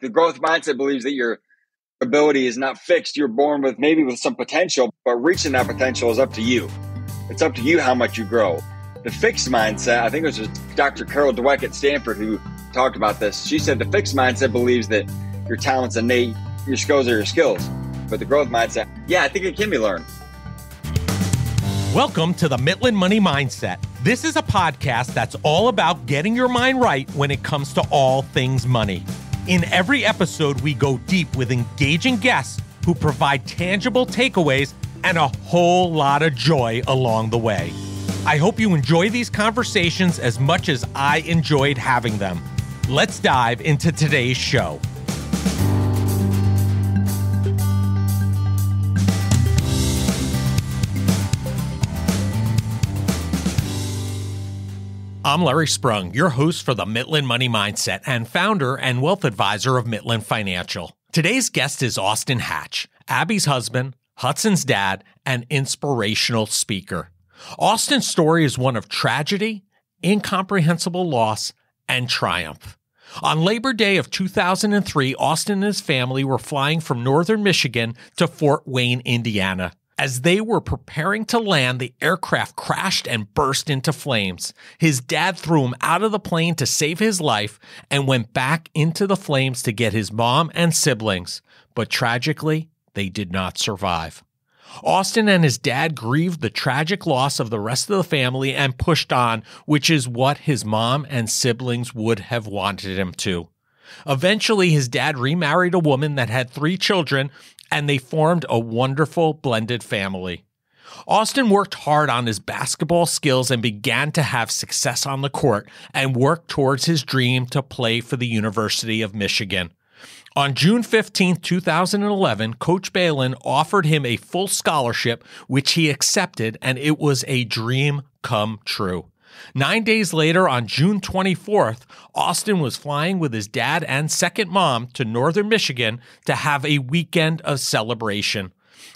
The growth mindset believes that your ability is not fixed. You're born with some potential, but reaching that potential is up to you. It's up to you how much you grow. The fixed mindset, I think it was Dr. Carol Dweck at Stanford who talked about this. She said the fixed mindset believes that your talent's innate, your skills are your skills. But the growth mindset, I think it can be learned. Welcome to the Midland Money Mindset. This is a podcast that's all about getting your mind right when it comes to all things money. In every episode, we go deep with engaging guests who provide tangible takeaways and a whole lot of joy along the way. I hope you enjoy these conversations as much as I enjoyed having them. Let's dive into today's show. I'm Larry Sprung, your host for the Midland Money Mindset and founder and wealth advisor of Midland Financial. Today's guest is Austin Hatch, Abby's husband, Hudson's dad, and inspirational speaker. Austin's story is one of tragedy, incomprehensible loss, and triumph. On Labor Day of 2003, Austin and his family were flying from northern Michigan to Fort Wayne, Indiana. As they were preparing to land, the aircraft crashed and burst into flames. His dad threw him out of the plane to save his life and went back into the flames to get his mom and siblings. But tragically, they did not survive. Austin and his dad grieved the tragic loss of the rest of the family and pushed on, which is what his mom and siblings would have wanted him to. Eventually, his dad remarried a woman that had 3 children, and they formed a wonderful blended family. Austin worked hard on his basketball skills and began to have success on the court and worked towards his dream to play for the University of Michigan. On June 15, 2011, Coach Balin offered him a full scholarship, which he accepted, and it was a dream come true. 9 days later, on June 24th, Austin was flying with his dad and second mom to northern Michigan to have a weekend of celebration.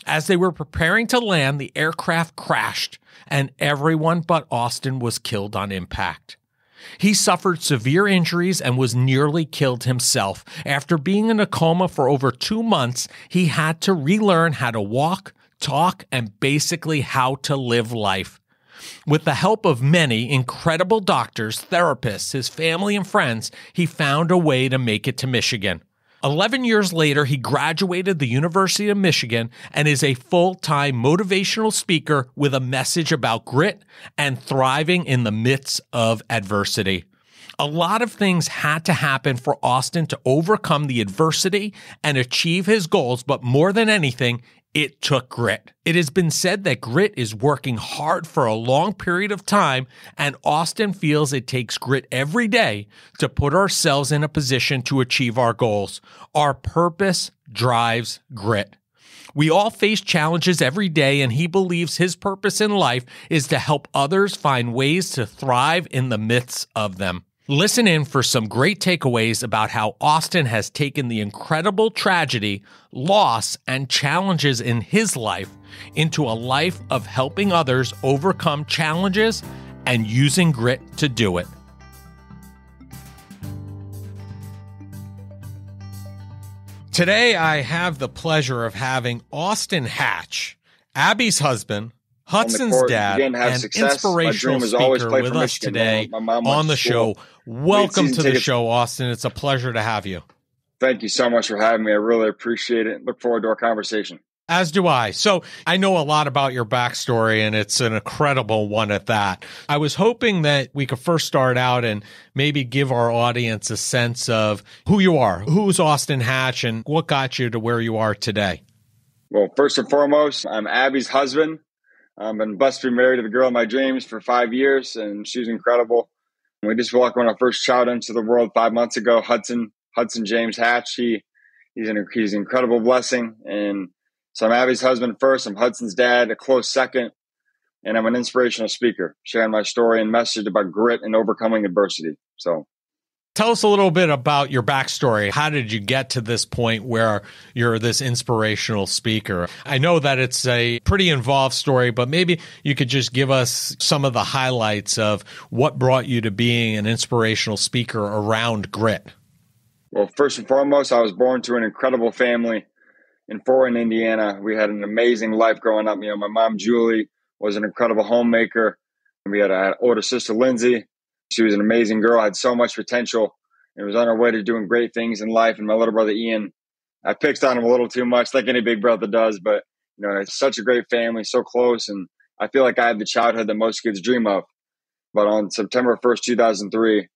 As they were preparing to land, the aircraft crashed, and everyone but Austin was killed on impact. He suffered severe injuries and was nearly killed himself. After being in a coma for over 2 months, he had to relearn how to walk, talk, and basically how to live life. With the help of many incredible doctors, therapists, his family, and friends, he found a way to make it to Michigan. 11 years later, he graduated the University of Michigan and is a full-time motivational speaker with a message about grit and thriving in the midst of adversity. A lot of things had to happen for Austin to overcome the adversity and achieve his goals, but more than anything, it took grit. It has been said that grit is working hard for a long period of time, and Austin feels it takes grit every day to put ourselves in a position to achieve our goals. Our purpose drives grit. We all face challenges every day, and he believes his purpose in life is to help others find ways to thrive in the midst of them. Listen in for some great takeaways about how Austin has taken the incredible tragedy, loss, and challenges in his life into a life of helping others overcome challenges and using grit to do it. Today, I have the pleasure of having Austin Hatch, Abby's husband, Hudson's dad, and inspirational speaker with us today on the show. Welcome to the show, Austin. It's a pleasure to have you. Thank you so much for having me. I really appreciate it. Look forward to our conversation. As do I. So I know a lot about your backstory, and it's an incredible one at that. I was hoping that we could first start out and maybe give our audience a sense of who you are. Who's Austin Hatch, and what got you to where you are today? Well, first and foremost, I'm Abby's husband. I've been blessed to be married to the girl of my dreams for 5 years, and she's incredible. We just welcomed our first child into the world 5 months ago, Hudson James Hatch. He's an incredible blessing. And so I'm Abby's husband first. I'm Hudson's dad, a close second. And I'm an inspirational speaker, sharing my story and message about grit and overcoming adversity. So tell us a little bit about your backstory. How did you get to this point where you're this inspirational speaker? I know that it's a pretty involved story, but maybe you could just give us some of the highlights of what brought you to being an inspirational speaker around grit. Well, first and foremost, I was born to an incredible family in Fort Wayne, Indiana. We had an amazing life growing up. My mom, Julie, was an incredible homemaker. We had an older sister, Lindsay. She was an amazing girl, had so much potential, and was on her way to doing great things in life. And my little brother, Ian, I picked on him a little too much, like any big brother does. But, it's such a great family, so close. And I feel like I had the childhood that most kids dream of. But on September 1st, 2003,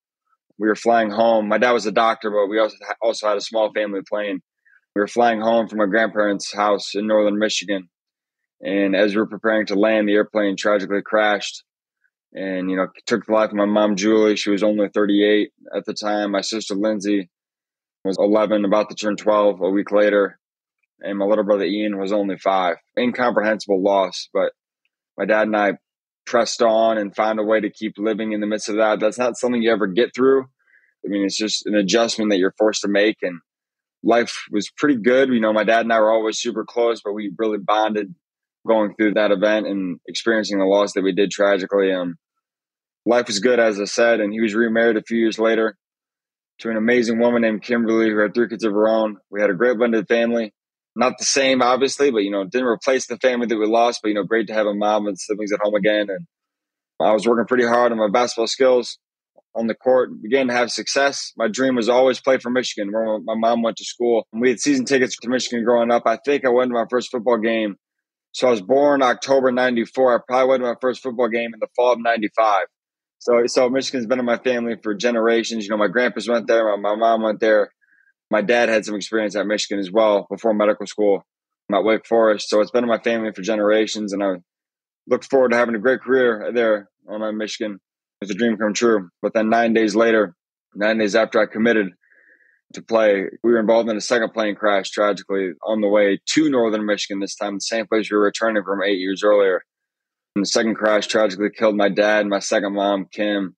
we were flying home. My dad was a doctor, but we also had a small family plane. We were flying home from my grandparents' house in northern Michigan. And as we were preparing to land, the airplane tragically crashed and, took the life of my mom, Julie. She was only 38 at the time. My sister, Lindsay, was 11, about to turn 12 a week later. And my little brother, Ian, was only 5. Incomprehensible loss. But my dad and I pressed on and found a way to keep living in the midst of that. That's not something you ever get through. It's just an adjustment that you're forced to make. And life was pretty good. My dad and I were always super close, but we really bonded going through that event and experiencing the loss that we did tragically. Life was good, as I said, and he was remarried a few years later to an amazing woman named Kimberly who had 3 kids of her own. We had a great blended family. Not the same, obviously, but, didn't replace the family that we lost, but, great to have a mom and siblings at home again. And I was working pretty hard on my basketball skills on the court, began to have success. My dream was always play for Michigan, where my mom went to school. We had season tickets to Michigan growing up. I think I went to my first football game. So I was born October 94. I probably went to my first football game in the fall of 95. So Michigan's been in my family for generations. My grandpas went there. My mom went there. My dad had some experience at Michigan as well before medical school. I'm at Wake Forest. So it's been in my family for generations. And I look forward to having a great career there on Michigan. It's a dream come true. But then 9 days after I committed to play, we were involved in a second plane crash, tragically, on the way to northern Michigan this time, the same place we were returning from 8 years earlier. And the second crash tragically killed my dad and my second mom, Kim.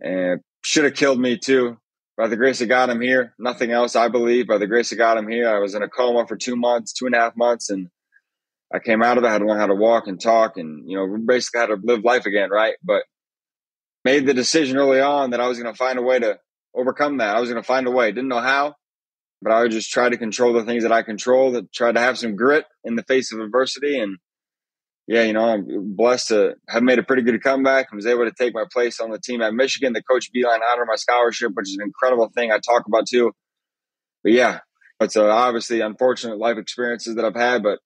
And should have killed me too. By the grace of God, I'm here. Nothing else, I believe. By the grace of God, I'm here. I was in a coma for 2.5 months, and I came out of it. I had to learn how to walk and talk and, basically how to live life again, right? But made the decision early on that I was going to find a way to overcome that. I was going to find a way. Didn't know how, but I would just try to control the things that I control, that try to have some grit in the face of adversity. And yeah, I'm blessed to have made a pretty good comeback. I was able to take my place on the team at Michigan. The Coach Beeline honored my scholarship, which is an incredible thing I talk about too. But yeah, it's obviously unfortunate life experiences that I've had, but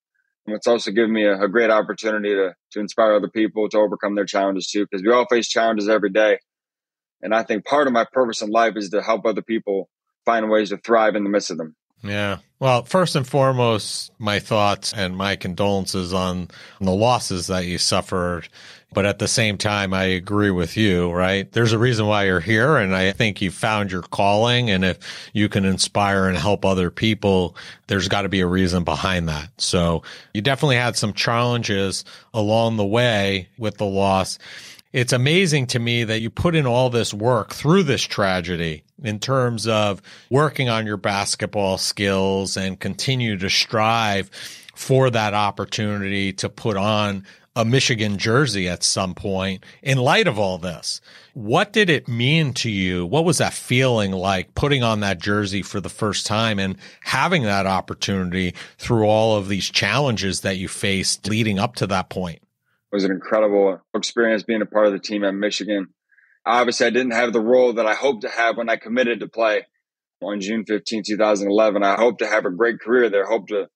it's also given me a great opportunity to inspire other people to overcome their challenges too, because we all face challenges every day. And I think part of my purpose in life is to help other people find ways to thrive in the midst of them. Yeah. Well, first and foremost, my thoughts and my condolences on the losses that you suffered. But at the same time, I agree with you, right? There's a reason why you're here. And I think you found your calling. And if you can inspire and help other people, there's got to be a reason behind that. So you definitely had some challenges along the way with the loss. It's amazing to me that you put in all this work through this tragedy in terms of working on your basketball skills and continue to strive for that opportunity to put on a Michigan jersey at some point in light of all this. What did it mean to you? What was that feeling like putting on that jersey for the first time and having that opportunity through all of these challenges that you faced leading up to that point? It was an incredible experience being a part of the team at Michigan. Obviously, I didn't have the role that I hoped to have when I committed to play on June 15, 2011. I hoped to have a great career there, hope to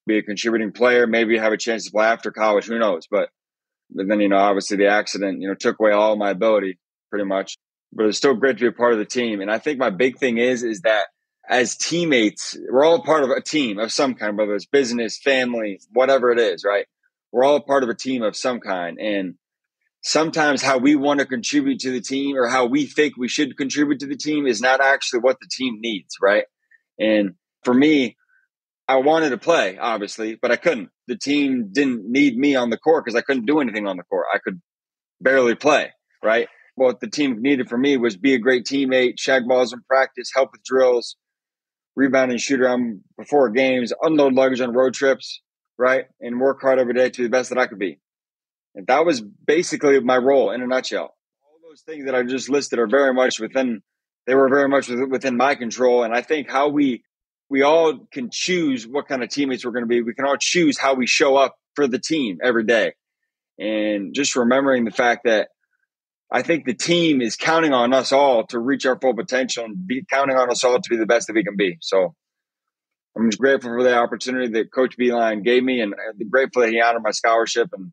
be a contributing player, maybe have a chance to play after college, who knows. But then, obviously the accident, took away all my ability pretty much. But it's still great to be a part of the team. And I think my big thing is that as teammates, we're all part of a team of some kind, whether it's business, family, whatever it is, right? We're all a part of a team of some kind. And sometimes how we want to contribute to the team or how we think we should contribute to the team is not actually what the team needs, right? And for me, I wanted to play, obviously, but I couldn't. The team didn't need me on the court because I couldn't do anything on the court. I could barely play, right? What the team needed from me was be a great teammate, shag balls in practice, help with drills, rebound and shoot around before games, unload luggage on road trips, right? And work hard every day to be the best that I could be. And that was basically my role in a nutshell. All those things that I just listed are very much within they were very much within my control. And I think how we all can choose what kind of teammates we're going to be. We can all choose how we show up for the team every day. And just remembering the fact that I think the team is counting on us all to reach our full potential and be counting on us all to be the best that we can be. So I'm just grateful for the opportunity that Coach Beeline gave me, and grateful that he honored my scholarship, and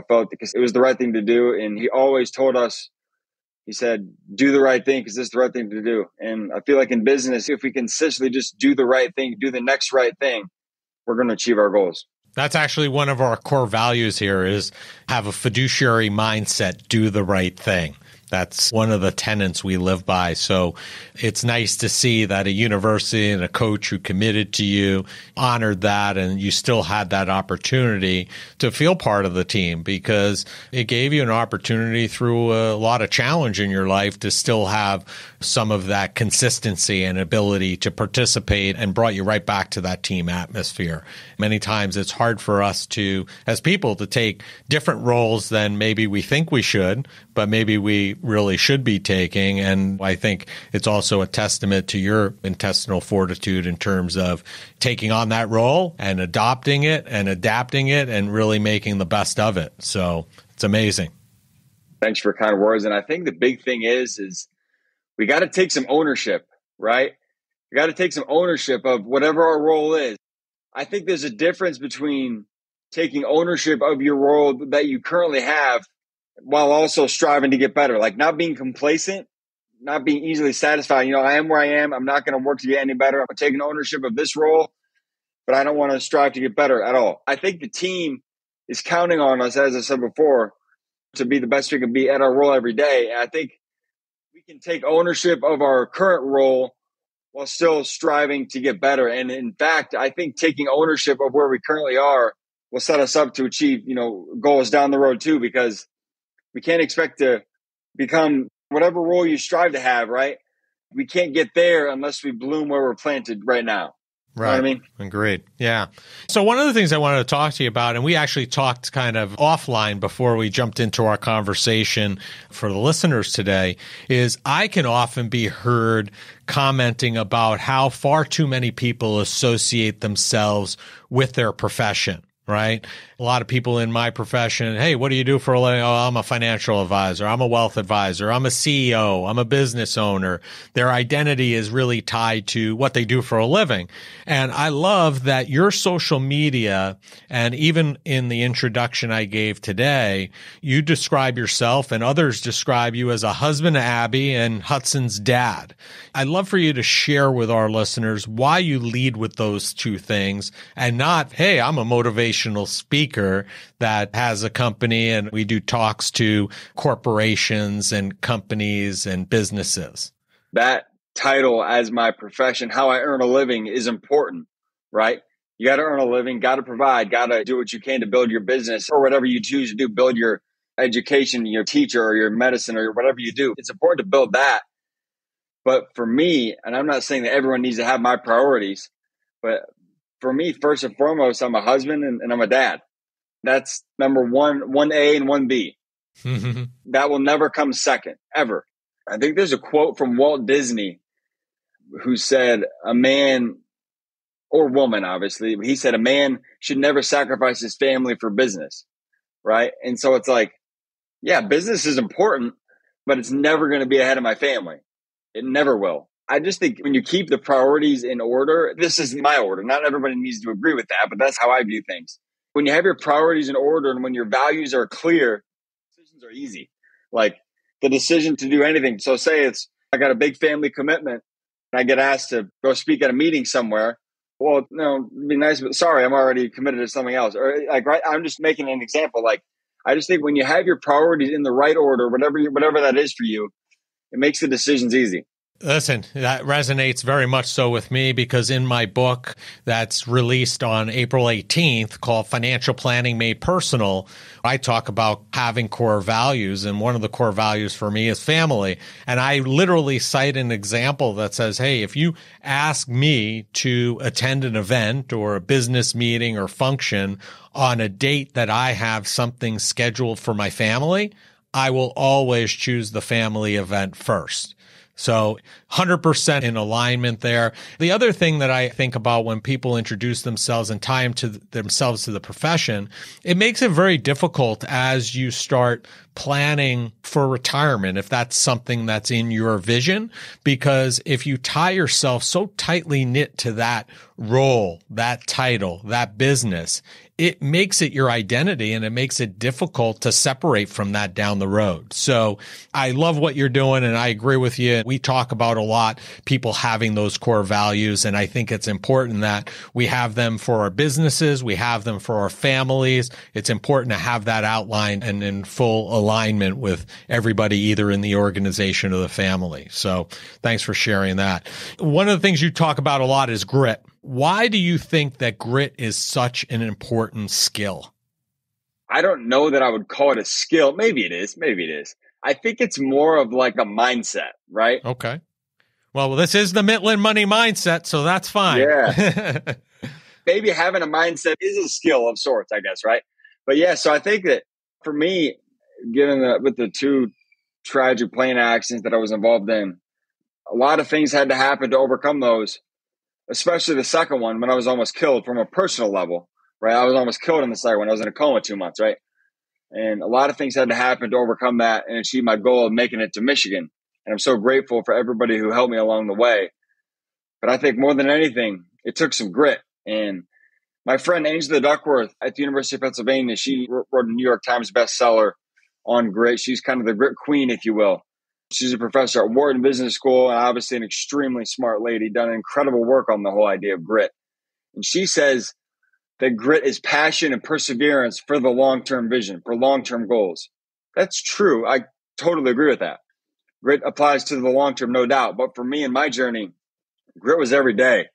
felt because it was the right thing to do. And he always told us, he said, do the right thing because this is the right thing to do. And I feel like in business, if we consistently just do the right thing, do the next right thing, we're going to achieve our goals. That's actually one of our core values here is have a fiduciary mindset, do the right thing. That's one of the tenets we live by. So it's nice to see that a university and a coach who committed to you honored that, and you still had that opportunity to feel part of the team because it gave you an opportunity through a lot of challenge in your life to still have some of that consistency and ability to participate, and brought you right back to that team atmosphere. Many times it's hard for us to, as people, to take different roles than maybe we think we should, but maybe we really should be taking. And I think it's also a testament to your intestinal fortitude in terms of taking on that role and adopting it and adapting it and really making the best of it. So it's amazing. Thanks for kind words. And I think the big thing is we got to take some ownership, right? We got to take some ownership of whatever our role is. I think there's a difference between taking ownership of your role that you currently have while also striving to get better, like not being complacent, not being easily satisfied. I am where I am. I'm not going to work to get any better. I'm taking ownership of this role, but I don't want to strive to get better at all. I think the team is counting on us, as I said before, to be the best we can be at our role every day. And I think we can take ownership of our current role while still striving to get better. And in fact, I think taking ownership of where we currently are will set us up to achieve, goals down the road too, because we can't expect to become whatever role you strive to have, right? We can't get there unless we bloom where we're planted right now. Right. You know what I mean? Agreed. Yeah. So one of the things I wanted to talk to you about, and we actually talked kind of offline before we jumped into our conversation for the listeners today, is I can often be heard commenting about how far too many people associate themselves with their profession. Right? A lot of people in my profession, hey, what do you do for a living? Oh, I'm a financial advisor. I'm a wealth advisor. I'm a CEO. I'm a business owner. Their identity is really tied to what they do for a living. And I love that your social media, and even in the introduction I gave today, you describe yourself and others describe you as a husband to Abby and Hudson's dad. I'd love for you to share with our listeners why you lead with those two things and not, hey, I'm a motivational speaker that has a company and we do talks to corporations and companies and businesses. That title as my profession, how I earn a living, is important, right? You got to earn a living, got to provide, got to do what you can to build your business or whatever you choose to do, build your education, your teacher or your medicine or whatever you do. It's important to build that. But for me, and I'm not saying that everyone needs to have my priorities, but for me, first and foremost, I'm a husband and I'm a dad. That's number one, 1A and 1B. That will never come second, ever. I think there's a quote from Walt Disney who said, a man or woman, obviously, he said, a man should never sacrifice his family for business, right? And so it's like, yeah, business is important, but it's never going to be ahead of my family. It never will. I just think when you keep the priorities in order, this is my order. Not everybody needs to agree with that, but that's how I view things. When you have your priorities in order and when your values are clear, decisions are easy. Like the decision to do anything. So say I got a big family commitment and I get asked to go speak at a meeting somewhere. Well, no, it'd be nice, but sorry, I'm already committed to something else. Or like, right, I'm just making an example. Like, I just think when you have your priorities in the right order, whatever that is for you, it makes the decisions easy. Listen, that resonates very much so with me because in my book that's released on April 18th called Financial Planning Made Personal, I talk about having core values. And one of the core values for me is family. And I literally cite an example that says, hey, if you ask me to attend an event or a business meeting or function on a date that I have something scheduled for my family, I will always choose the family event first. So 100% in alignment there. The other thing that I think about when people introduce themselves and tie themselves to the profession, it makes it very difficult as you start planning for retirement, if that's something that's in your vision, because if you tie yourself so tightly knit to that role, that title, that business, it makes it your identity and it makes it difficult to separate from that down the road. So I love what you're doing and I agree with you. We talk about a lot people having those core values, and I think it's important that we have them for our businesses, we have them for our families. It's important to have that outlined and in full alignment with everybody either in the organization or the family. So thanks for sharing that. One of the things you talk about a lot is grit. Why do you think that grit is such an important skill? I don't know that I would call it a skill. Maybe it is. Maybe it is. I think it's more of like a mindset, right? Okay. Well, this is the Mitlin Money Mindset, so that's fine. Yeah. Maybe having a mindset is a skill of sorts, I guess, right? But yeah, so I think that for me, with the two tragic plane accidents that I was involved in, a lot of things had to happen to overcome those, especially the second one when I was almost killed from a personal level, right? I was almost killed in the second one. I was in a coma 2 months, right? And a lot of things had to happen to overcome that and achieve my goal of making it to Michigan. And I'm so grateful for everybody who helped me along the way. But I think more than anything, it took some grit. And my friend Angela Duckworth at the University of Pennsylvania, she wrote a New York Times bestseller on grit. She's kind of the grit queen, if you will. She's a professor at Wharton Business School and obviously an extremely smart lady, done incredible work on the whole idea of grit. And she says that grit is passion and perseverance for the long-term vision, for long-term goals. That's true. I totally agree with that. Grit applies to the long-term, no doubt. But for me and my journey, grit was every day.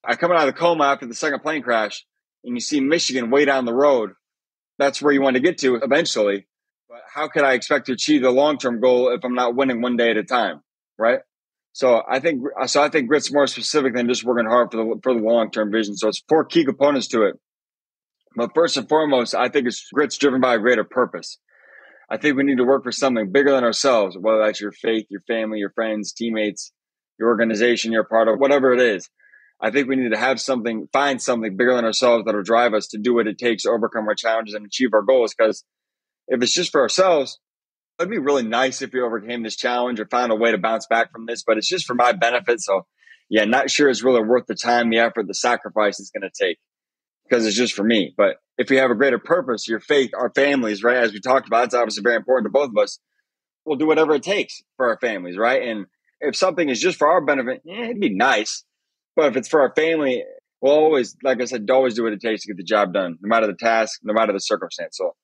I come out of the coma after the second plane crash and you see Michigan way down the road. That's where you want to get to eventually. But how could I expect to achieve the long-term goal if I'm not winning one day at a time, right? So I think grit's more specific than just working hard for the long-term vision. So it's 4 key components to it. But first and foremost, I think grit's driven by a greater purpose. I think we need to work for something bigger than ourselves, whether that's your faith, your family, your friends, teammates, your organization you're a part of, whatever it is. I think we need to find something bigger than ourselves that'll drive us to do what it takes to overcome our challenges and achieve our goals. Because if it's just for ourselves, it'd be really nice if we overcame this challenge or found a way to bounce back from this, but it's just for my benefit. So yeah, not sure it's really worth the time, the effort, the sacrifice it's going to take because it's just for me. But if we have a greater purpose, your faith, our families, right? As we talked about, it's obviously very important to both of us. We'll do whatever it takes for our families, right? And if something is just for our benefit, it'd be nice. But if it's for our family, we'll always, like I said, always do what it takes to get the job done, no matter the task, no matter the circumstance. So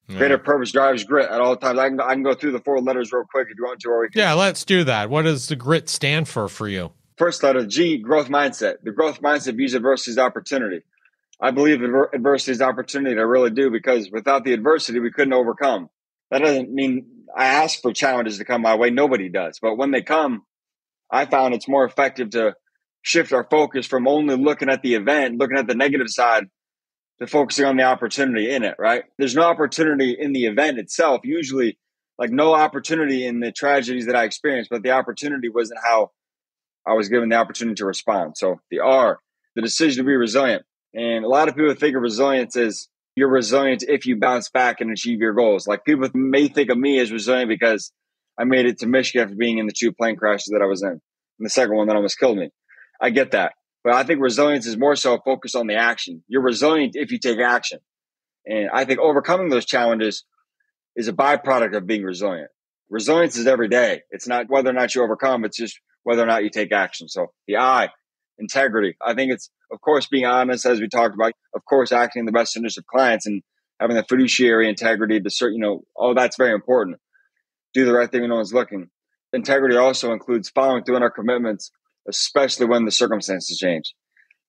greater purpose drives grit at all times. I can go through the 4 letters real quick if you want to. Yeah, let's do that. What does the grit stand for you? First letter, G, growth mindset. The growth mindset views adversity as opportunity. I believe adversity is opportunity. I really do, because without the adversity, we couldn't overcome. That doesn't mean I ask for challenges to come my way. Nobody does. But when they come, I found it's more effective to shift our focus from only looking at the event, looking at the negative side, to focusing on the opportunity in it, right? There's no opportunity in the event itself, usually, like no opportunity in the tragedies that I experienced, but the opportunity wasn't how I was given the opportunity to respond. So the R, the decision to be resilient. And a lot of people think of resilience as you're resilient if you bounce back and achieve your goals. Like people may think of me as resilient because I made it to Michigan after being in the 2 plane crashes that I was in, and the second one that almost killed me. I get that. But I think resilience is more so focused on the action. You're resilient if you take action. And I think overcoming those challenges is a byproduct of being resilient. Resilience is every day. It's not whether or not you overcome, it's just whether or not you take action. So the I, integrity. I think it's, of course, being honest, as we talked about, of course, acting in the best interest of clients and having the fiduciary integrity, all that's very important. Do the right thing when no one's looking. Integrity also includes following through on our commitments, especially when the circumstances change.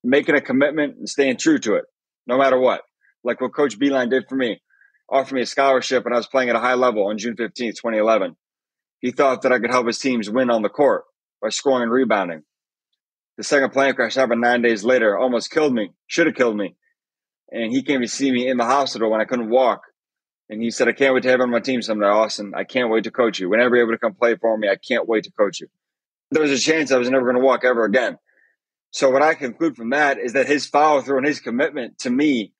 Making a commitment and staying true to it, no matter what. Like what Coach Beeline did for me, offered me a scholarship when I was playing at a high level on June 15th, 2011. He thought that I could help his teams win on the court by scoring and rebounding. The second plane crash happened 9 days later, almost killed me, should have killed me. And he came to see me in the hospital when I couldn't walk. And he said, I can't wait to have you on my team someday, Austin. I can't wait to coach you. Whenever you're able to come play for me, I can't wait to coach you. There was a chance I was never going to walk ever again. So what I conclude from that is that his follow through and his commitment to me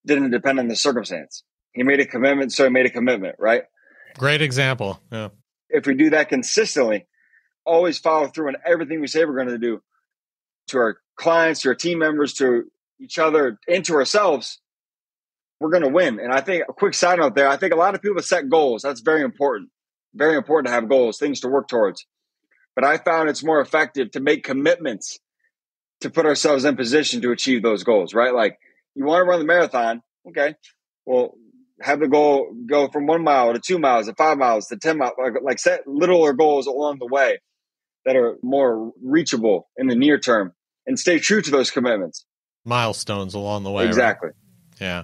didn't depend on the circumstance. He made a commitment, so he made a commitment, right? Great example. Yeah. If we do that consistently, always follow through on everything we say we're going to do to our clients, to our team members, to each other, and to ourselves, we're going to win. And I think a quick side note there, I think a lot of people set goals. That's very important. Very important to have goals, things to work towards. But I found it's more effective to make commitments to put ourselves in position to achieve those goals, right? Like you want to run the marathon. Okay. Well, have the goal go from 1 mile to 2 miles to 5 miles to 10 miles, like set littler goals along the way that are more reachable in the near term and stay true to those commitments. Milestones along the way. Exactly. Right? Yeah.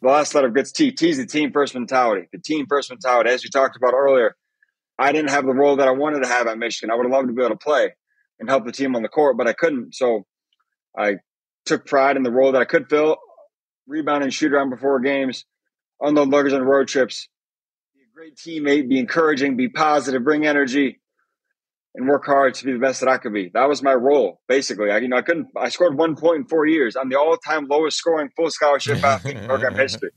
The last letter gets T. T is the team first mentality. The team first mentality, as we talked about earlier, I didn't have the role that I wanted to have at Michigan. I would have loved to be able to play and help the team on the court, but I couldn't. So I took pride in the role that I could fill, rebound and shoot around before games, unload luggage on road trips, be a great teammate, be encouraging, be positive, bring energy, and work hard to be the best that I could be. That was my role, basically. I scored 1 point in 4 years. I'm the all-time lowest scoring full scholarship athlete in program history.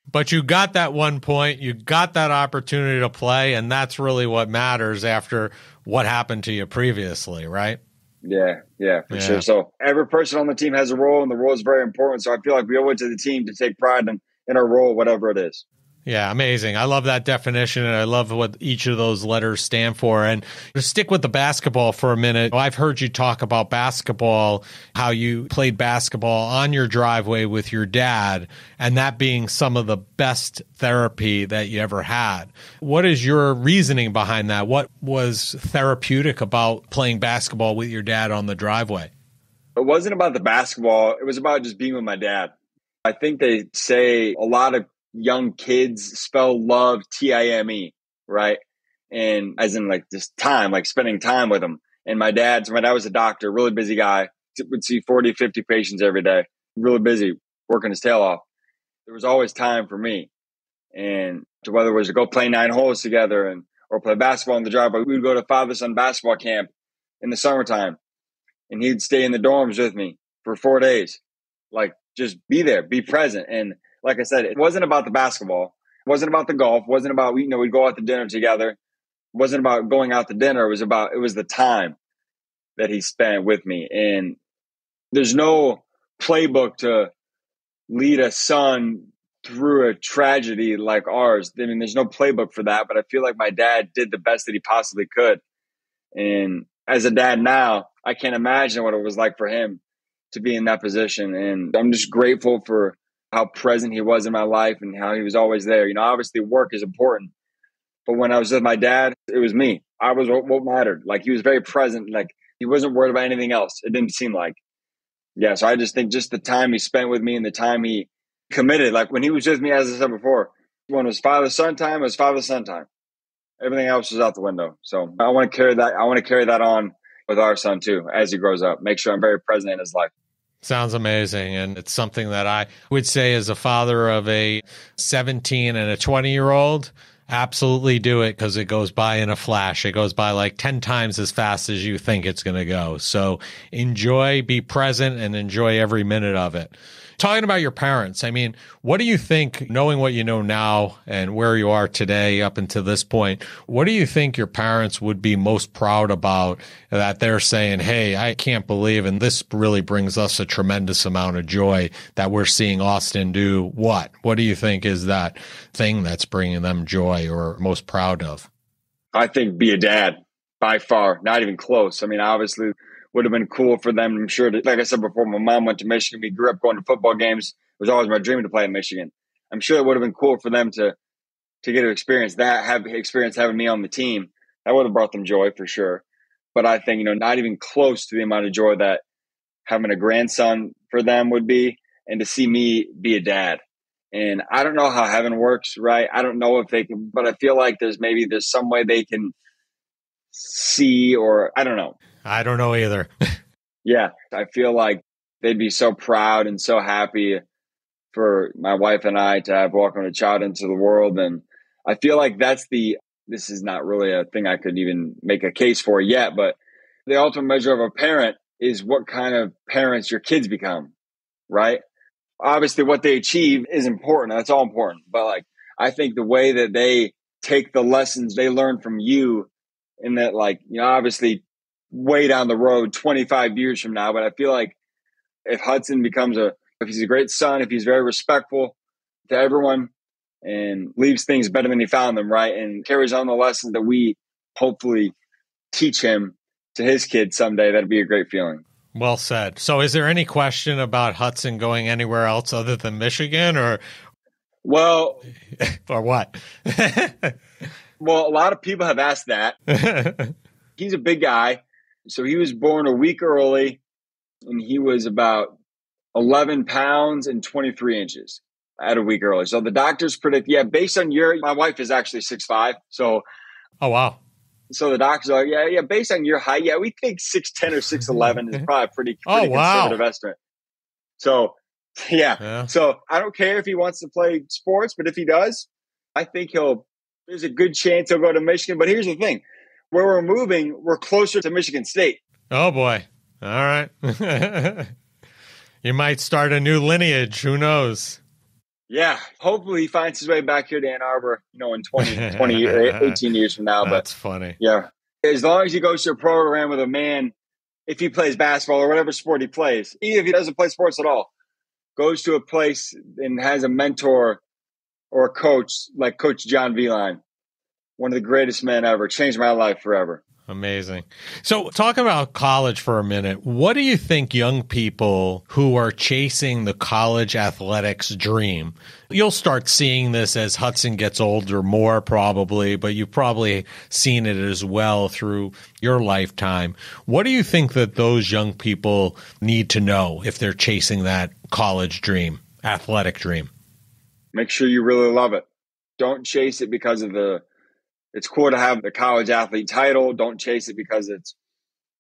But you got that 1 point, you got that opportunity to play, and that's really what matters after what happened to you previously, right? Yeah, for sure. So every person on the team has a role, and the role is very important. So I feel like we owe it to the team to take pride in our role, whatever it is. Yeah, amazing. I love that definition, and I love what each of those letters stand for. And to stick with the basketball for a minute, I've heard you talk about basketball, how you played basketball on your driveway with your dad, and that being some of the best therapy that you ever had. What is your reasoning behind that? What was therapeutic about playing basketball with your dad on the driveway? It wasn't about the basketball. It was about just being with my dad. I think they say a lot of young kids spell love Time, right? And as in like just time, like spending time with them. And my dad was a doctor, really busy guy, would see 40, 50 patients every day, really busy, working his tail off. There was always time for me. And to whether it was to go play 9 holes together or play basketball in the driveway, we would go to father-son basketball camp in the summertime. And he'd stay in the dorms with me for 4 days. Like just be there, be present. And like I said, it wasn't about the basketball. It wasn't about the golf. It wasn't about, we'd go out to dinner together. It wasn't about going out to dinner. It was the time that he spent with me. And there's no playbook to lead a son through a tragedy like ours. I mean, there's no playbook for that, but I feel like my dad did the best that he possibly could. And as a dad now, I can't imagine what it was like for him to be in that position. And I'm just grateful for how present he was in my life and how he was always there. Obviously work is important, but when I was with my dad, it was me. I was what mattered. Like he was very present. Like he wasn't worried about anything else. It didn't seem like. Yeah. So I just think just the time he spent with me and the time he committed, like when he was with me, as I said before, when it was father-son time, it was father-son time. Everything else was out the window. So I want to carry that. I want to carry that on with our son too, as he grows up, make sure I'm very present in his life. Sounds amazing. And it's something that I would say as a father of a 17 and a 20-year-old, absolutely do it because it goes by in a flash. It goes by like 10 times as fast as you think it's going to go. So enjoy, be present, and enjoy every minute of it. Talking about your parents, I mean, what do you think, knowing what you know now and where you are today up until this point, what do you think your parents would be most proud about that they're saying, hey, I can't believe, and this really brings us a tremendous amount of joy that we're seeing Austin do what? What do you think is that thing that's bringing them joy or most proud of? I think be a dad, by far, not even close. I mean, obviously, would have been cool for them. I'm sure that, like I said before, my mom went to Michigan. We grew up going to football games. It was always my dream to play at Michigan. I'm sure it would have been cool for them to get to experience that, have experience having me on the team. That would have brought them joy for sure. But I think, not even close to the amount of joy that having a grandson for them would be, and to see me be a dad. And I don't know how heaven works, right? I don't know if they can, but I feel like there's some way they can see, or I don't know. I don't know either. Yeah, I feel like they'd be so proud and so happy for my wife and I to have welcomed a child into the world. And I feel like this is not really a thing I could even make a case for yet, but the ultimate measure of a parent is what kind of parents your kids become, right? Obviously what they achieve is important. That's all important. But like, I think the way that they take the lessons they learn from you, and that, like, obviously way down the road, 25 years from now, but I feel like if Hudson if he's a great son, if he's very respectful to everyone and leaves things better than he found them, right? And carries on the lessons that we hopefully teach him to his kids someday, that'd be a great feeling. Well said. So is there any question about Hudson going anywhere else other than Michigan or what? Well, a lot of people have asked that. He's a big guy. So he was born a week early, and he was about 11 pounds and 23 inches at a week early. So the doctors predict, based on my wife is actually 6'5". So, oh, wow. So the doctors are, based on your height, we think 6'10" or 6'11" is probably a pretty conservative estimate. So, yeah. So I don't care if he wants to play sports, but if he does, I think there's a good chance he'll go to Michigan. But here's the thing. Where we're moving, we're closer to Michigan State. Oh, boy. All right. You might start a new lineage. Who knows? Yeah. Hopefully he finds his way back here to Ann Arbor, in 18 years from now. That's funny. Yeah. As long as he goes to a program with a man, if he plays basketball or whatever sport he plays, even if he doesn't play sports at all, goes to a place and has a mentor or a coach like Coach John Vline, one of the greatest men ever, changed my life forever. Amazing. So talk about college for a minute. What do you think young people who are chasing the college athletics dream? You'll start seeing this as Hudson gets older more probably, but you've probably seen it as well through your lifetime. What do you think that those young people need to know if they're chasing that college dream, athletic dream? Make sure you really love it. Don't chase it because it's cool to have the college athlete title. Don't chase it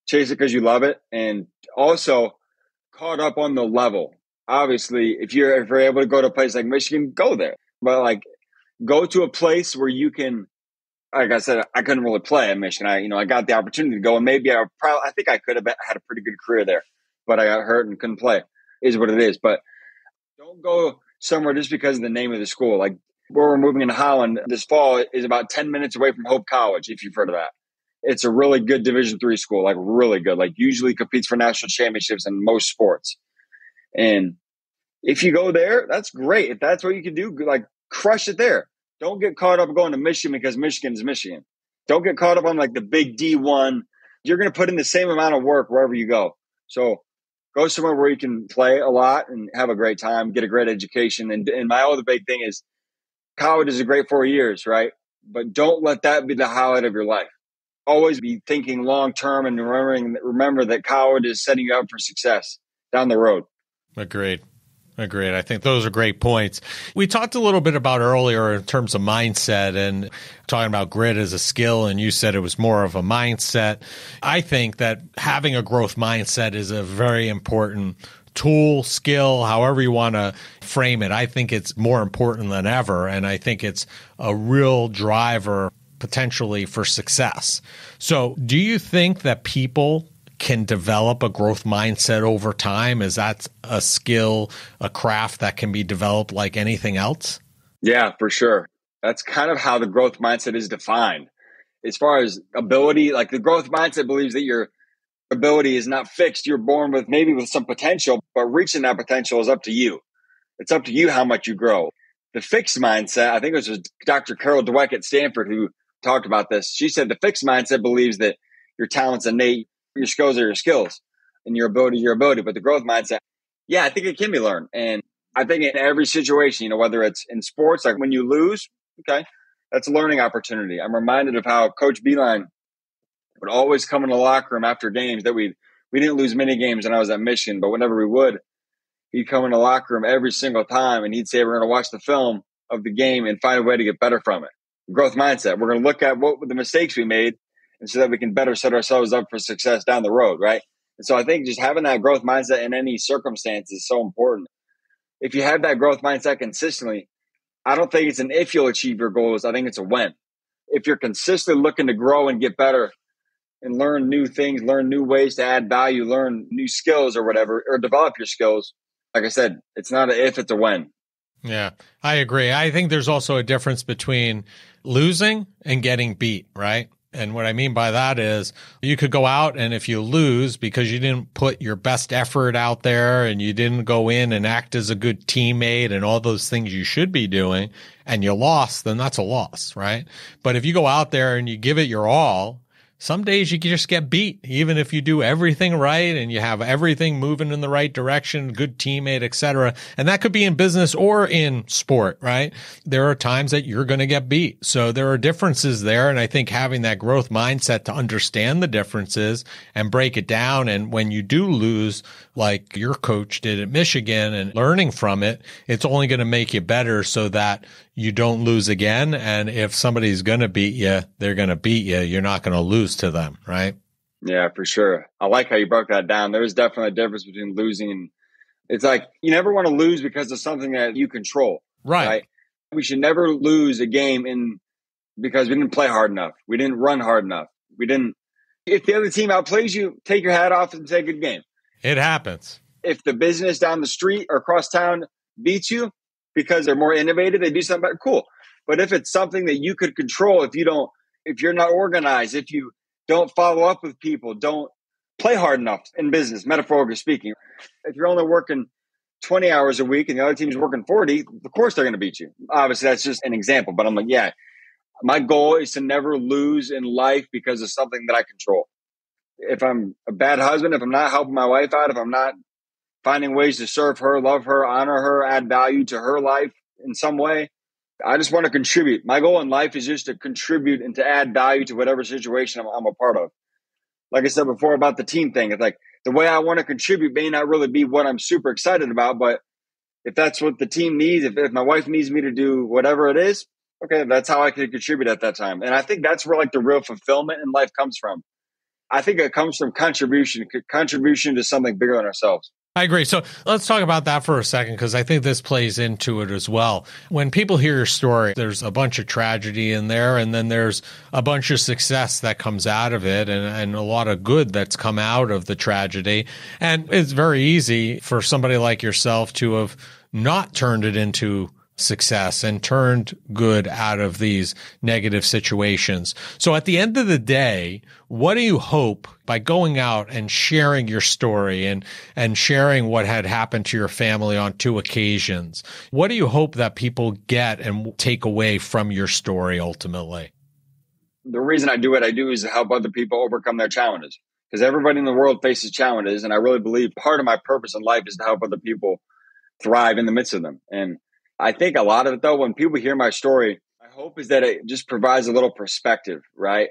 chase it because you love it. And also caught up on the level. Obviously, if you're able to go to a place like Michigan, go there. But go to a place where you can, like I said, I couldn't really play at Michigan. I got the opportunity to go, and maybe I think I could have had a pretty good career there, but I got hurt and couldn't play. Is what it is. But don't go somewhere just because of the name of the school. Like, where we're moving into Holland this fall is about 10 minutes away from Hope College, if you've heard of that. It's a really good Division III school, really good, usually competes for national championships in most sports. And if you go there, that's great. If that's what you can do, crush it there. Don't get caught up going to Michigan because Michigan is Michigan. Don't get caught up on the big D1. You're going to put in the same amount of work wherever you go. So go somewhere where you can play a lot and have a great time, get a great education. And my other big thing is, college is a great 4 years, right? But don't let that be the highlight of your life. Always be thinking long-term and remember that college is setting you up for success down the road. Agreed. I think those are great points. We talked a little bit about earlier in terms of mindset and talking about grit as a skill, and you said it was more of a mindset. I think that having a growth mindset is a very important tool, skill, however you want to frame it. I think it's more important than ever, and I think it's a real driver potentially for success. So do you think that people can develop a growth mindset over time? Is that a skill, a craft that can be developed like anything else? Yeah, for sure. That's kind of how the growth mindset is defined. As far as ability, the growth mindset believes that your ability is not fixed. You're born with some potential, but reaching that potential is up to you. It's up to you how much you grow. The fixed mindset, I think it was Dr. Carol Dweck at Stanford who talked about this. She said the fixed mindset believes that your talent's innate, your skills are your skills, and your ability is your ability. But the growth mindset, I think it can be learned. And I think in every situation, whether it's in sports, when you lose, okay, that's a learning opportunity. I'm reminded of how Coach Beeline would always come in the locker room after games that we didn't lose many games when I was at Michigan, but whenever we would, he'd come in the locker room every single time and he'd say, we're going to watch the film of the game and find a way to get better from it. Growth mindset. We're going to look at what the mistakes we made and so that we can better set ourselves up for success down the road, right? And so I think just having that growth mindset in any circumstance is so important. if you have that growth mindset consistently, I don't think it's an if you'll achieve your goals. I think it's a when. If you're consistently looking to grow and get better and learn new things, learn new ways to add value, learn new skills or whatever, or develop your skills, like I said, it's not an if, it's a when. Yeah, I agree. I think there's also a difference between losing and getting beat, right? And what I mean by that is you could go out and if you lose because you didn't put your best effort out there and you didn't go in and act as a good teammate and all those things you should be doing and you lost, then that's a loss, right? But if you go out there and you give it your all, some days you can just get beat, even if you do everything right and you have everything moving in the right direction, good teammate, etc. And that could be in business or in sport, right? There are times that you're going to get beat. So there are differences there. And I think having that growth mindset to understand the differences and break it down. And when you do lose, like your coach did at Michigan and learning from it, it's only going to make you better so that you don't lose again. And if somebody's going to beat you, they're going to beat you. You're not going to lose to them, right? Yeah, for sure. I like how you broke that down. There is definitely a difference between losing and it's like you never want to lose because of something that you control. Right? We should never lose a game because we didn't play hard enough. We didn't run hard enough. If the other team outplays you, take your hat off and say good game. It happens. If the business down the street or across town beats you because they're more innovative, they do something better, cool. But if it's something that you could control, if you're not organized, if you don't follow up with people, don't play hard enough in business, metaphorically speaking. If you're only working 20 hours a week and the other team's working 40, of course they're going to beat you. Obviously, that's just an example. But I'm like, yeah, my goal is to never lose in life because of something that I control. If I'm a bad husband, if I'm not helping my wife out, if I'm not finding ways to serve her, love her, honor her, add value to her life in some way, I just want to contribute. My goal in life is just to contribute and to add value to whatever situation I'm a part of. Like I said before about the team thing, it's like the way I want to contribute may not really be what I'm super excited about, but if that's what the team needs, if my wife needs me to do whatever it is, okay, that's how I can contribute at that time. And I think that's where like the real fulfillment in life comes from. I think it comes from contribution to something bigger than ourselves. I agree. So let's talk about that for a second, because I think this plays into it as well. When people hear your story, there's a bunch of tragedy in there, and then there's a bunch of success that comes out of it, and a lot of good that's come out of the tragedy. And it's very easy for somebody like yourself to have not turned it into success and turned good out of these negative situations. So at the end of the day, what do you hope by going out and sharing your story and sharing what had happened to your family on 2 occasions? What do you hope that people get and take away from your story ultimately? The reason I do what I do is to help other people overcome their challenges, because everybody in the world faces challenges. And I really believe part of my purpose in life is to help other people thrive in the midst of them. And I think a lot of it, though, when people hear my story, I hope is that it just provides a little perspective, right?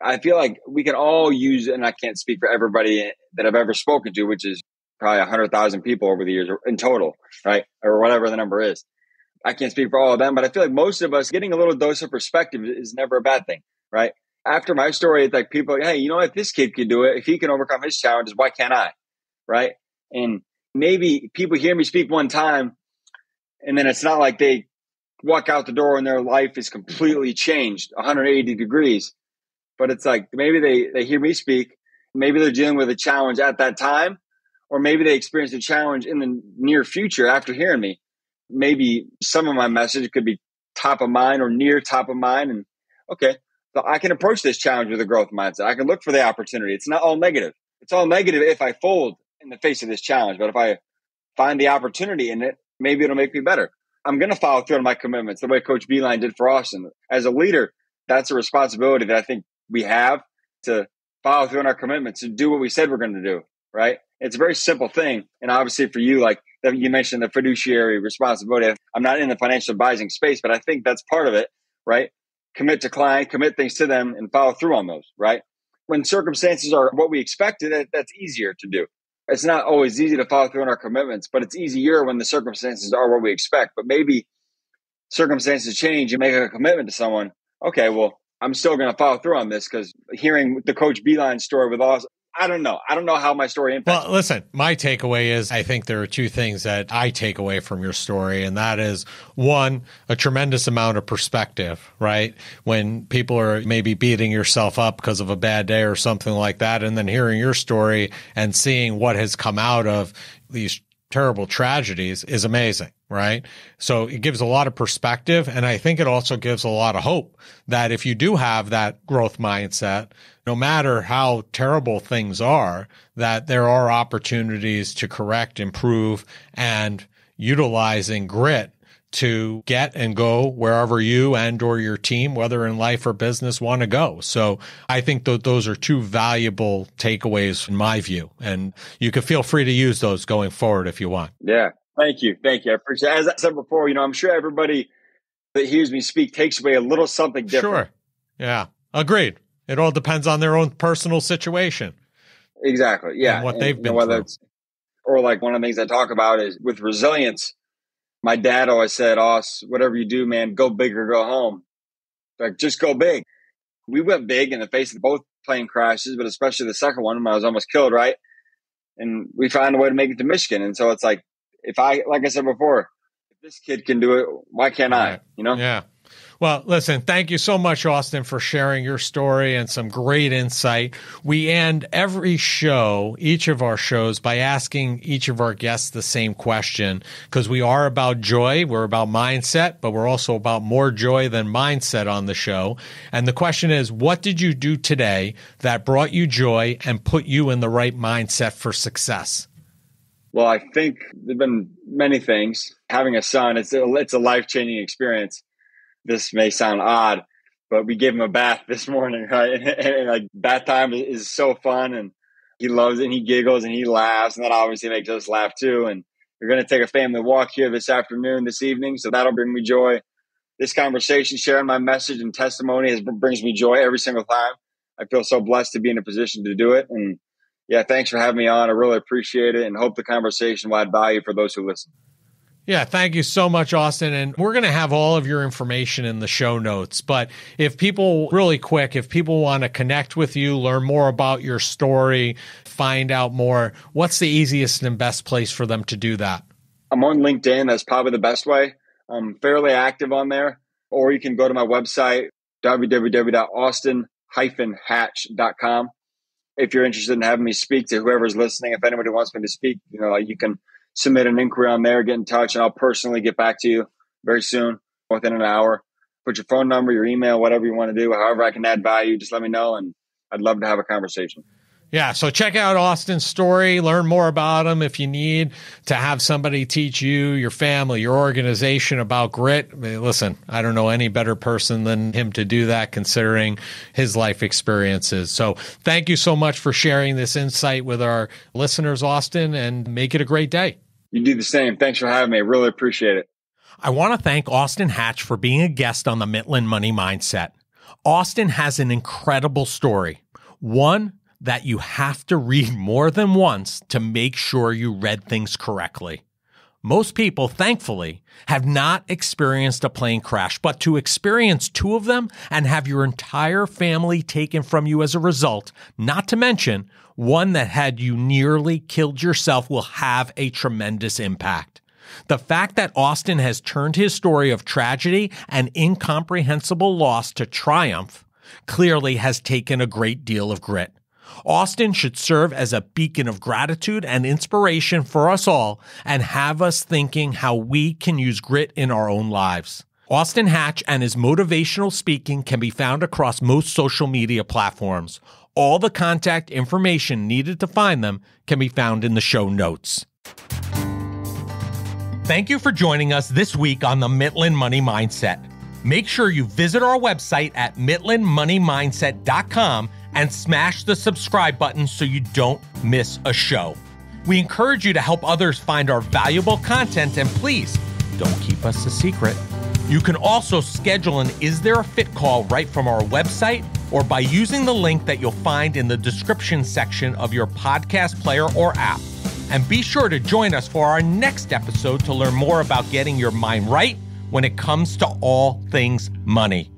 I feel like we can all use, and I can't speak for everybody that I've ever spoken to, which is probably 100,000 people over the years in total, right? Or whatever the number is. I can't speak for all of them, but I feel like most of us getting a little dose of perspective is never a bad thing, right? After my story, it's like people, hey, you know what? This kid can do it. If he can overcome his challenges, why can't I? Right? And maybe people hear me speak one time, and then it's not like they walk out the door and their life is completely changed 180 degrees. But it's like maybe they hear me speak. Maybe they're dealing with a challenge at that time, or maybe they experience a challenge in the near future after hearing me. Maybe some of my message could be top of mind or near top of mind. And okay, so I can approach this challenge with a growth mindset. I can look for the opportunity. It's not all negative. It's all negative if I fold in the face of this challenge. But if I find the opportunity in it, maybe it'll make me better. I'm going to follow through on my commitments the way Coach Beeline did for Austin. As a leader, that's a responsibility that I think we have, to follow through on our commitments, to do what we said we're going to do, right? It's a very simple thing. And obviously for you, like you mentioned, the fiduciary responsibility. I'm not in the financial advising space, but I think that's part of it, right? Commit to client, commit things to them, and follow through on those, right? When circumstances are what we expected, that's easier to do. It's not always easy to follow through on our commitments, but it's easier when the circumstances are what we expect. But maybe circumstances change, you make a commitment to someone. Okay, well, I'm still going to follow through on this, because hearing the Coach Beeline story with us, I don't know. I don't know how my story impacts. Well, listen, my takeaway is I think there are two things that I take away from your story. And that is one, a tremendous amount of perspective, right? When people are maybe beating yourself up because of a bad day or something like that. And then hearing your story and seeing what has come out of these terrible tragedies is amazing, right? So it gives a lot of perspective. And I think it also gives a lot of hope that if you do have that growth mindset, no matter how terrible things are, that there are opportunities to correct, improve, and utilizing grit to get and go wherever you and or your team, whether in life or business, want to go. So I think that those are two valuable takeaways in my view. And you can feel free to use those going forward if you want. Yeah. Thank you. Thank you. I appreciate it. As I said before, I'm sure everybody that hears me speak takes away a little something different. Sure. Yeah. Agreed. It all depends on their own personal situation. Exactly. Yeah. And what they've been whether through. It's, or like one of the things I talk about is with resilience. My dad always said, whatever you do, man, go big or go home. Like, just go big. We went big in the face of both plane crashes, but especially the second one when I was almost killed, right? And we found a way to make it to Michigan. And so it's like I said before, if this kid can do it, why can't I? Yeah. Well, listen, thank you so much, Austin, for sharing your story and some great insight. We end every show, each of our shows, by asking each of our guests the same question, because we are about joy. We're about mindset, but we're also about more joy than mindset on the show. And the question is, what did you do today that brought you joy and put you in the right mindset for success? Well, I think there've been many things. Having a son, it's a life-changing experience. This may sound odd, but we gave him a bath this morning, right? And like bath time is so fun, and he loves it, and he giggles and he laughs, and that obviously makes us laugh too. And we're going to take a family walk here this evening, so that'll bring me joy. This conversation, sharing my message and testimony, brings me joy every single time. I feel so blessed to be in a position to do it. And yeah, thanks for having me on. I really appreciate it, and hope the conversation will add value for those who listen. Yeah, thank you so much, Austin. And we're going to have all of your information in the show notes. But if people want to connect with you, learn more about your story, find out more, what's the easiest and best place for them to do that? I'm on LinkedIn. That's probably the best way. I'm fairly active on there. Or you can go to my website, www.austin-hatch.com. If you're interested in having me speak to whoever's listening, if anybody wants me to speak, you can submit an inquiry on there, get in touch, and I'll personally get back to you very soon, within an hour. Put your phone number, your email, whatever you want to do, however I can add value, just let me know, and I'd love to have a conversation. Yeah, so check out Austin's story, learn more about him if you need to have somebody teach you, your family, your organization about grit. I mean, listen, I don't know any better person than him to do that considering his life experiences. So thank you so much for sharing this insight with our listeners, Austin, and make it a great day. You do the same. Thanks for having me. I really appreciate it. I want to thank Austin Hatch for being a guest on the Mitlin Money Mindset. Austin has an incredible story, one that you have to read more than once to make sure you read things correctly. Most people, thankfully, have not experienced a plane crash, but to experience two of them and have your entire family taken from you as a result, not to mention one that had you nearly killed yourself, will have a tremendous impact. The fact that Austin has turned his story of tragedy and incomprehensible loss to triumph clearly has taken a great deal of grit. Austin should serve as a beacon of gratitude and inspiration for us all and have us thinking how we can use grit in our own lives. Austin Hatch and his motivational speaking can be found across most social media platforms. All the contact information needed to find them can be found in the show notes. Thank you for joining us this week on the Mitlin Money Mindset. Make sure you visit our website at mitlinmoneymindset.com and smash the subscribe button so you don't miss a show. We encourage you to help others find our valuable content, and please don't keep us a secret. You can also schedule an Is There a Fit call right from our website or by using the link that you'll find in the description section of your podcast player or app. And be sure to join us for our next episode to learn more about getting your mind right when it comes to all things money.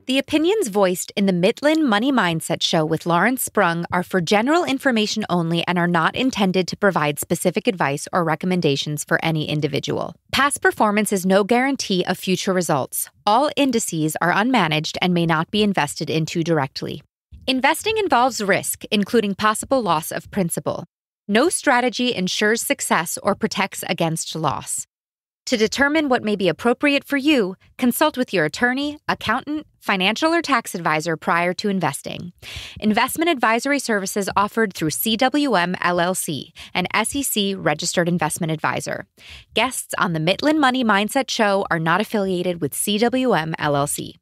The opinions voiced in the Mitlin Money Mindset Show with Lawrence Sprung are for general information only and are not intended to provide specific advice or recommendations for any individual. Past performance is no guarantee of future results. All indices are unmanaged and may not be invested into directly. Investing involves risk, including possible loss of principal. No strategy ensures success or protects against loss. To determine what may be appropriate for you, consult with your attorney, accountant, financial or tax advisor prior to investing. Investment advisory services offered through CWM LLC, an SEC-registered investment advisor. Guests on the Mitlin Money Mindset Show are not affiliated with CWM LLC.